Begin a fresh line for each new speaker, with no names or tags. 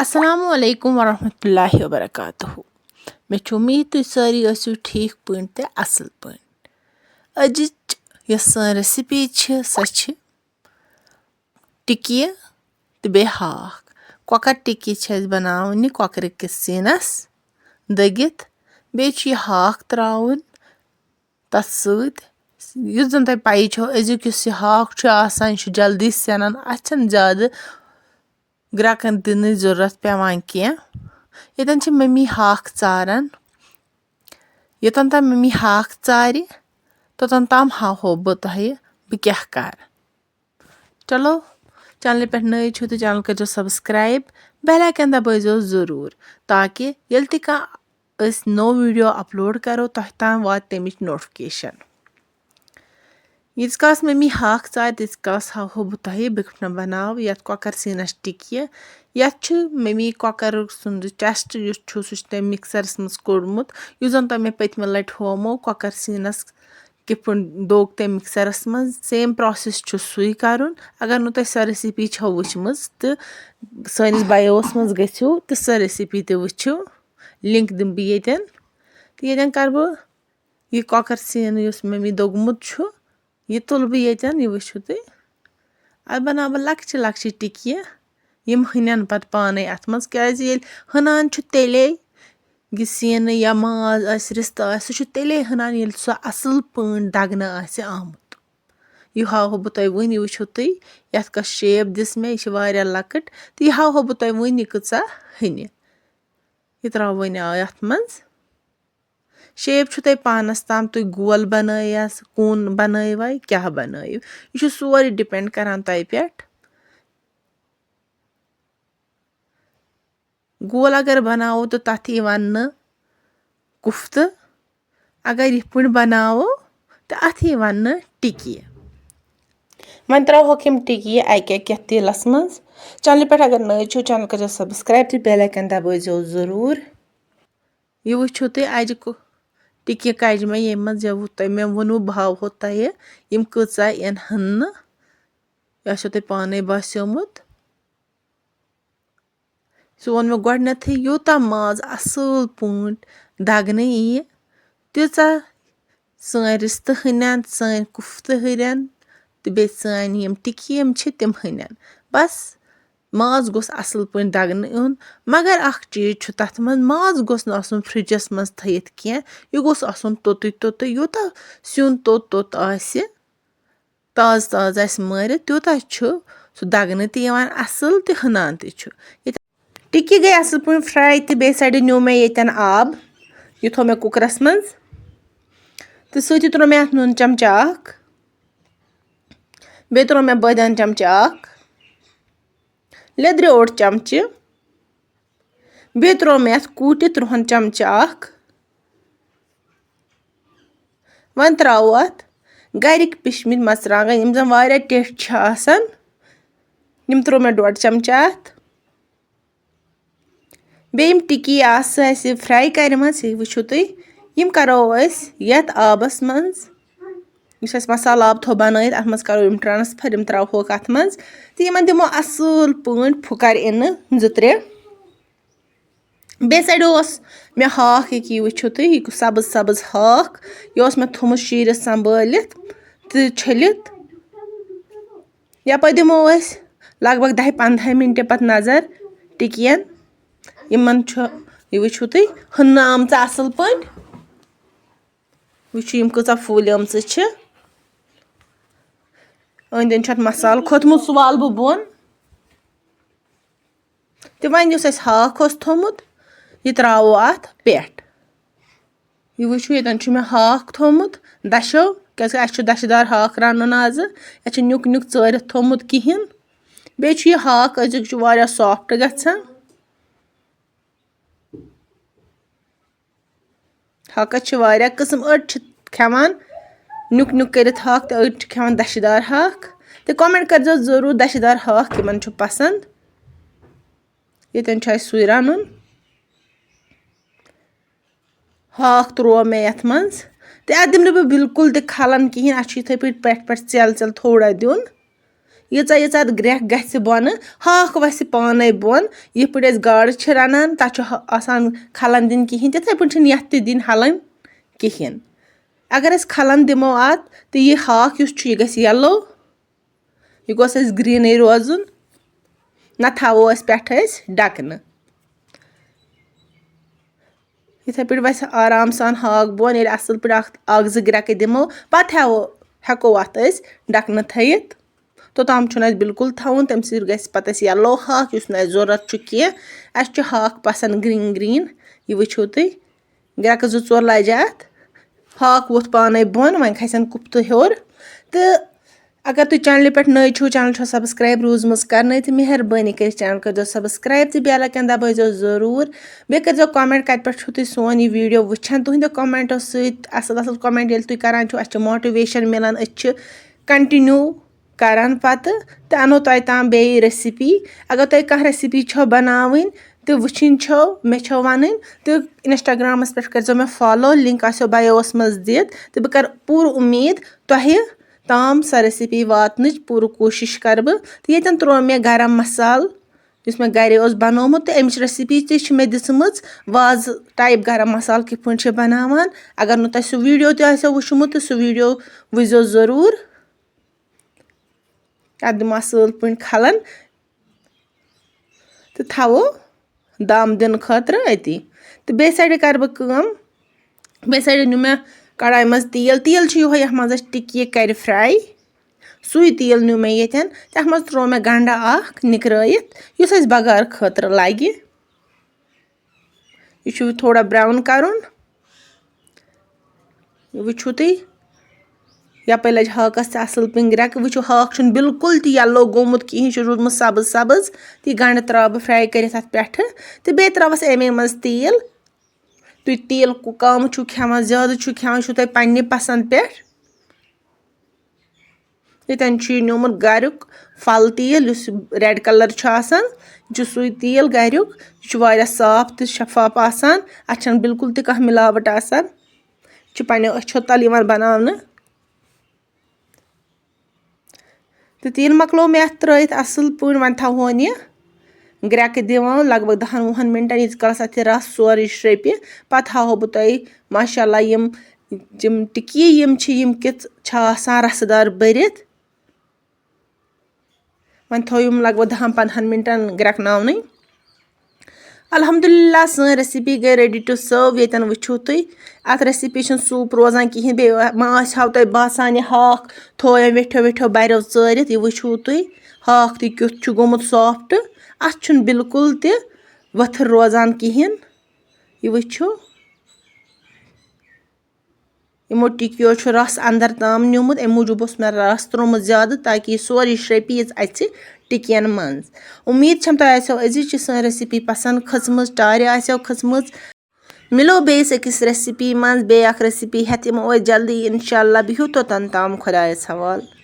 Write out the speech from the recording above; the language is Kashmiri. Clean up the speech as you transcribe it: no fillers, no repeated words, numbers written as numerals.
Assalamu alaikum warahmatullahi wabarakatuh. مےٚ چھُ اُمیٖد تُہۍ سٲری ٲسِو ٹھیٖک پٲٹھۍ تہٕ اَصٕل پٲٹھۍ. أزِچ یۄس سٲنۍ ریسِپی چھِ سۄ چھِ ٹِکی تہٕ بیٚیہِ ہاکھ. کۄکر ٹِکی چھِ اَسہِ بَناونہِ کۄکرٕ کِس سِنِس دٔگِتھ. بیٚیہِ چھُ یہِ ہاکھ تراوُن تَتھ سۭتۍ. یُس زَن تۄہہِ پَیی چھو أزیُک یُس یہِ ہاکھ چھُ آسان یہِ چھُ جلدی سینان. اَتھ چھنہٕ زیادٕ گرٛٮ۪کَن دِنٕچ ضوٚرَتھ پیٚوان کینٛہہ. ییٚتٮ۪ن چھِ مٔمی ہاکھ ژاران. یوٚتَن تام مٔمی ہاکھ ژارِ توٚتَن تام ہاوہو بہٕ تۄہہِ بہٕ کیٛاہ کَرٕ. چلو چَنلہِ پٮ۪ٹھ نٔے چھُو تہٕ چَنَل کٔرۍزیو سَبسکرایب. بیل آیکَن دبٲیزیو ضروٗر تاکہِ ییٚلہِ تہِ کانٛہہ أسۍ نوٚو ویٖڈیو اَپلوڈ کَرو تۄہہِ تام واتہِ تَمِچ نوٹفِکیشَن. ییٖتِس کالَس مٔمی ہاکھ ژارِ تیٖتِس کالَس ہاوہو بہٕ تۄہہِ بہٕ کِتھ کٔنۍ بَناوٕ یَتھ کۄکَر سِنِس ٹِکی. یَتھ چھُ مٔمی کۄکَر سُنٛد چَسٹ یُس چھُ سُہ چھُ تٔمۍ مِکسَرَس منٛز کوٚڑمُت. یُس زَن تۄہہِ مےٚ پٔتمہِ لَٹہِ ہومو کۄکَر سِنِس کِتھ پٲٹھۍ دوٚگ تٔمۍ مِکسَرَس منٛز. سیم پرٛوسٮ۪س چھُ سُے کَرُن. اگر نہٕ تۄہہِ سۄ ریسِپی چھو وٕچھمٕژ تہٕ سٲنِس بَیووَس منٛز گٔژھِو تہٕ سۄ ریسِپی تہِ وٕچھِو. لِنک دِمہٕ بہٕ ییٚتٮ۪ن. تہٕ ییٚتٮ۪ن کَرٕ بہٕ یہِ کۄکَر سِن یُس مٔمی دوٚگمُت چھُ یہِ تُلہٕ بہٕ ییٚتٮ۪ن. یہِ وٕچھِو تُہۍ. اَتھ بَناوٕ بہٕ لۄکچہِ لۄکچہِ ٹِکیہِ یِم ہٕنٮ۪ن پَتہٕ پانَے اَتھ منٛز. کیٛازِ ییٚلہِ ہٕنان چھُ تیٚلے یہِ سِنہٕ یا ماز آسہِ رِستہٕ آسہِ سُہ چھُ تیٚلے ہٕنان ییٚلہِ سُہ اَصٕل پٲٹھۍ دَگنہٕ آسہِ آمُت. یہِ ہاوہو بہٕ تۄہہِ وٕنۍ. یہِ وٕچھِو تُہۍ یَتھ کۄس شیپ دِژ مےٚ. یہِ چھِ واریاہ لۄکٕٹ تہٕ یہِ ہاوہو بہٕ تۄہہِ وٕنۍ یہِ کۭژاہ ہٕنہِ. یہِ ترٛاوٕ وۄنۍ یَتھ منٛز. شیپ چھُ تۄہہِ پانَس تام تُہۍ گول بَنٲیِس کوٗن بَنٲیوا کیٛاہ بَنٲیِو. یہِ چھُ سورُے ڈِپٮ۪نٛڈ کَران تۄہہِ پٮ۪ٹھ. گول اگر بَناوو تہٕ تَتھ یی وَننہٕ کُفتہٕ. اگر یِتھ پٲٹھۍ بَناوو تہٕ اَتھ یی وَننہٕ ٹِکی. وۄنۍ ترٛاوہوکھ یِم ٹِکی اَکہِ اَکہِ یَتھ تیٖلَس منٛز. چَنلہِ پٮ۪ٹھ اگر نٔے چھُو چَنَل کٔرۍزیو سَبسکرایب تہٕ بیل آیکَن دبٲیزیو ضروٗر. یہِ وٕچھِو تُہۍ اَجہِ ٹِکی کَجہِ مےٚ ییٚمہِ منٛز تۄہہِ مےٚ ووٚنوُ بہٕ ہاوہو تۄہہِ یِم کۭژاہ یِن ہٕننہٕ. یہِ آسیو تۄہہِ پانَے باسیومُت. سُہ ووٚن مےٚ گۄڈنٮ۪تھٕے یوٗتاہ ماز اَصٕل پٲٹھۍ دَگنہٕ ییہِ تیٖژاہ سٲنۍ رِستہٕ ہٕنٮ۪ن سٲنۍ کُفتہٕ ہٕنٮ۪ن تہٕ بیٚیہِ سٲنۍ یِم ٹِکی یِم چھِ تِم ہٕنٮ۪ن. بَس ماز گوٚژھ اَصٕل پٲٹھۍ دَگنہٕ یُن. مگر اَکھ چیٖز چھُ تَتھ منٛز ماز گوٚژھ نہٕ آسُن فرٛجَس منٛز تھٲیِتھ کینٛہہ. یہِ گوٚژھ آسُن توٚتُے توٚتُے. یوٗتاہ سیُن توٚت آسہِ تازٕ تازٕ آسہِ مٲرِتھ تیوٗتاہ چھُ سُہ دَگنہٕ تہِ یِوان اَصٕل تہِ ہٕنان تہِ چھُ. ٹِکی گٔے اَصٕل پٲٹھۍ فرٛاے تہٕ بیٚیہِ سایڈٕ نیوٗ مےٚ ییٚتٮ۪ن آب. یہِ تھوٚو مےٚ کُکرَس منٛز تہٕ سۭتی ترٛوو مےٚ اَتھ نُن چَمچہٕ اَکھ. بیٚیہِ ترٛوو مےٚ بٲدیان چَمچہٕ اَکھ. لیٚدرِ اوٚڑ چَمچہٕ. بیٚیہِ ترٛوو مےٚ اَتھ کوٗٹِتھ رۄہَن چَمچہٕ اَکھ. وۄنۍ ترٛاوو اَتھ گَرِکۍ پِشمٕتۍ مَرژٕوانٛگَن یِم زَن واریاہ ٹیٚٹھۍ چھِ آسان. یِم ترٛوو مےٚ ڈۄڈ چَمچہٕ اَتھ. بیٚیہِ یِم ٹِکی آسہٕ اَسہِ فرٛاے کَرِمَژٕ یہِ وٕچھِو تُہۍ. یِم کَرو أسۍ یَتھ آبَس منٛز یُس اَسہِ مصالہٕ آب تھوٚو بَنٲیِتھ اَتھ منٛز کَرو یِم ٹرٛانَسفَر. یِم ترٛاوہوکھ اَتھ منٛز تہٕ یِمَن دِمو اَصٕل پٲٹھۍ پھُکَر اِنہٕ 2-3. بیٚیہِ سایڈٕ اوس مےٚ ہاکھ ییٚکیٛاہ یہِ وٕچھِو تُہۍ یہِ سبٕز سبٕز ہاکھ. یہِ اوس مےٚ تھوٚمُت شیٖرِتھ سنٛبھٲلِتھ تہٕ چھٔلِتھ. یَپٲرۍ دِمو أسۍ لگ بگ 10-15 مِنٹہِ پَتہٕ نظر ٹِکِیَن. یِمَن چھُ یہِ وٕچھِو تُہۍ ہٕننہٕ آمژٕ اَصٕل پٲٹھۍ. وٕچھِو یِم کۭژاہ پھوٗلیمژٕ چھِ. أنٛدۍ أنٛدۍ چھُ اَتھ مصالہٕ کھوٚتمُت سُہ والہٕ بہٕ بۄن. تہٕ وۄنۍ یُس اَسہِ ہاکھ اوس تھوٚمُت یہِ ترٛاوو اَتھ پٮ۪ٹھ. یہِ وٕچھِو ییٚتٮ۪ن چھُ مےٚ ہاکھ تھوٚمُت دَچھو. کیٛازِکہِ اَسہِ چھُ دَچھِ دار ہاکھ رَنُن آزٕ. اَسہِ چھُ نیُک نیُک ژٲرِتھ تھوٚمُت کِہیٖنۍ. بیٚیہِ چھُ یہِ ہاکھ أزیُک چھُ واریاہ سافٹ گژھان. ہاکَس چھِ واریاہ قٕسٕم. أڑۍ چھِ کھٮ۪وان نیُک نیُک کٔرِتھ ہاکھ تہٕ أڑۍ چھِ کھٮ۪وان دَچھِ دار ہاکھ. تہٕ کومٮ۪نٛٹ کٔرۍزیو ضروٗر دَچھِ دار ہاکھ کٕمَن چھُ پَسنٛد. ییٚتٮ۪ن چھُ اَسہِ سُے رَنُن. ہاکھ ترٛوو مےٚ یَتھ منٛز تہٕ اَتھ دِمہٕ نہٕ بہٕ بِلکُل تہِ کھَلَن کِہیٖنۍ. اَتھ چھُ یِتھَے پٲٹھۍ پٮ۪ٹھ ژٮ۪ل ژٮ۪ل تھوڑا دیُن. ییٖژاہ اَتھ گرٛٮ۪کھ گژھِ بۄنہٕ ہاکھ وَسہِ پانَے بۄن یِتھ پٲٹھۍ أسۍ گاڈٕ چھِ رَنان تَتھ چھُ آسان کھَلَن دِنۍ کِہیٖنۍ تِتھَے پٲٹھۍ چھِنہٕ یَتھ تہِ دِنۍ ہَلٕنۍ کِہیٖنۍ اگر أسۍ کھَلَن دِمو اَتھ تہٕ یہِ ہاکھ یُس چھُ یہِ گژھِ یَلو یہِ گوٚژھ اَسہِ گرٛیٖنٕے روزُن نَتہٕ تھاوو أسۍ پٮ۪ٹھٕ أسۍ ڈَکنہٕ یِتھَے پٲٹھۍ وَسہِ آرام سان ہاکھ بۄن ییٚلہِ اَصٕل پٲٹھۍ اَکھ زٕ گرٛٮ۪کہٕ دِمو پَتہٕ ہٮ۪کو اَتھ أسۍ ڈَکنہٕ تھٲیِتھ توٚتام چھُنہٕ اَسہِ بِلکُل تھاوُن تَمہِ سۭتۍ گژھِ پَتہٕ اَسہِ یَلو ہاکھ یُس نہٕ اَسہِ ضوٚرَتھ چھُ کینٛہہ اَسہِ چھُ ہاکھ پَسنٛد گرٛیٖن یہِ وٕچھِو تُہۍ گرٛٮ۪کہٕ 2-4 لَجہِ اَتھ ہاکھ ووٚتھ پانَے بۄن وۄنۍ کھَسن کُفتہٕ ہیوٚر تہٕ اگر تُہۍ چَنلہِ پٮ۪ٹھ نٔے چھُو چَنل چھو سَبسکرایب روٗزمٕژ کَرنَے تہٕ مہربٲنی کٔرِتھ چَنل کٔرۍزیو سَبسکرایب تہٕ بیل آیکَن دبٲیزیو ضروٗر بیٚیہِ کٔرۍزیو کَمٮ۪نٛٹ کَتہِ پٮ۪ٹھ چھُو تُہۍ سون یہِ ویٖڈیو وٕچھان تُہٕنٛدیو کَمٮ۪نٛٹو سۭتۍ اَصٕل اَصٕل کَمٮ۪نٛٹ ییٚلہِ تُہۍ کَران چھُو اَسہِ چھِ ماٹِویشَن مِلان أسۍ چھِ کَنٹِنیوٗ کَران پَتہٕ تہٕ اَنو تۄہہِ تام بیٚیہِ ریسِپی اگر تۄہہِ کانٛہہ ریسِپی چھو بَناوٕنۍ تہٕ وٕچھِنۍ چھو مےٚ چھو وَنٕنۍ تہٕ اِنَسٹاگرٛامَس پٮ۪ٹھ کٔرۍزیو مےٚ فالو لِنک آسیو بَیووَس منٛز دِتھ تہٕ بہٕ کَرٕ پوٗرٕ اُمید تۄہہِ تام سۄ ریسِپی واتنٕچ پوٗرٕ کوٗشِش کَرٕ بہٕ تہٕ ییٚتٮ۪ن ترٛوو مےٚ گرم مصالہٕ یُس مےٚ گَرے اوس بَنومُت تہٕ اَمِچ ریسِپی تہِ چھِ مےٚ دِژمٕژ وازٕ ٹایپ گرم مصالہٕ کِتھ پٲٹھۍ چھِ بَناوان اگر نہٕ تۄہہِ سُہ ویٖڈیو تہِ آسیو وٕچھمُت تہٕ سُہ ویٖڈیو وٕچھزیو ضروٗر اَتھ دِمو اَصٕل پٲٹھۍ کھَلَن تہٕ تھاوو دَم دِنہٕ خٲطرٕ أتی تہٕ بیٚیہِ سایڈٕ کَرٕ بہٕ کٲم بیٚیہِ سایڈٕ نیوٗ مےٚ کَڑاے منٛز تیٖل چھُ یِہوٚے یَتھ منٛز أسۍ ٹِکی کَرِ فرٛاے سُے تیٖل نیوٗ مےٚ ییٚتٮ۪ن تَتھ منٛز ترٛوو مےٚ گَنٛڈٕ اَکھ نِکرٲیِتھ یُس اَسہِ بَغارٕ خٲطرٕ لَگہِ یہِ چھُ تھوڑا برٛاوُن کَرُن وٕچھِو تُہۍ یَپٲرۍ لَجہِ ہاکَس تہِ اَصٕل پٲٹھۍ گرٛٮ۪کہٕ وٕچھِو ہاکھ چھُنہٕ بِلکُل تہِ یَلو گوٚمُت کِہیٖنۍ یہِ چھُ روٗدمُت سَبٕز تہٕ یہِ گَنٛڈٕ ترٛاوٕ بہٕ فرٛاے کٔرِتھ اَتھ پٮ۪ٹھٕ تہٕ بیٚیہِ ترٛاوَس اَمے منٛز تیٖل تُہۍ تیٖل کَم چھُو کھٮ۪وان زیادٕ چھُو کھٮ۪وان یہِ چھُو تۄہہِ پنٛنہِ پَسنٛد پٮ۪ٹھ ییٚتٮ۪ن چھُ یہِ نیوٗمُت گَریُک پھَل تیٖل یُس رٮ۪ڈ کَلَر چھُ آسان یہِ چھُ سُے تیٖل گَریُک یہِ چھُ واریاہ صاف تہٕ شفاف آسان اَتھ چھَنہٕ بِلکُل تہِ کانٛہہ مِلاوَٹ آسان یہِ چھُ پنٛنیو أچھو تَل یِوان بَناونہٕ تہٕ تیٖل مۄکلو مےٚ اَتھ ترٛٲیِتھ اَصٕل پٲٹھۍ وۄنۍ تھاوہون یہِ گرٛٮ۪کہٕ دِوان لگ بگ 10-20 مِنٹَن ییٖتِس کالَس اَتھ یہِ رَس سورُے شرٛیٚپہِ پَتہٕ ہاوہو بہٕ تۄہہِ ماشاء اللہ یِم ٹِکی یِم چھِ یِم کِژھ چھِ آسان رَسہٕ دار بٔرِتھ وۄنۍ تھٲو یِم لگ بگ 10-15 مِنٹَن گرٛٮ۪کناونٕے الحمدُاللہ سٲنۍ ریسِپی گٔے ریڈی ٹُو سٔرٕو ییٚتٮ۪ن وٕچھِو تُہۍ اَتھ ریسِپی چھِنہٕ سوٗپ روزان کِہیٖنۍ بیٚیہِ ما آسہِ ہاو تۄہہِ باسان یہِ ہاکھ تھوو أمۍ ویٚٹھیو بَریو ژٲرِتھ یہِ وٕچھِو تُہۍ ہاکھ تہِ کیُتھ چھُ گوٚمُت سافٹ اَتھ چھُنہٕ بِلکُل تہِ ؤتھٕر روزان کِہیٖنۍ یہِ وٕچھِو یِمو ٹِکیو چھُ رَس اَندَر تام نیوٗمُت اَمہِ موٗجوٗب اوس مےٚ رَس ترٛوومُت زیادٕ تاکہِ یہِ سورُے شرٛیٚپہِ یہِ اَژِ ٹِکِیَن منٛز اُمید چھَم تۄہہِ آسیو أزِچ یہِ سٲنۍ ریسِپی پَسنٛد کھٔژمٕژ ٹارِ آسیو کھٔژمٕژ مِلو بیٚیِس أکِس ریسِپی منٛز بیٚیہِ اَکھ ریسِپی ہٮ۪تھ یِمو أسۍ جلدی اِنشاء اللہ بِہِو توٚتَن تام خۄدایَس حوالہٕ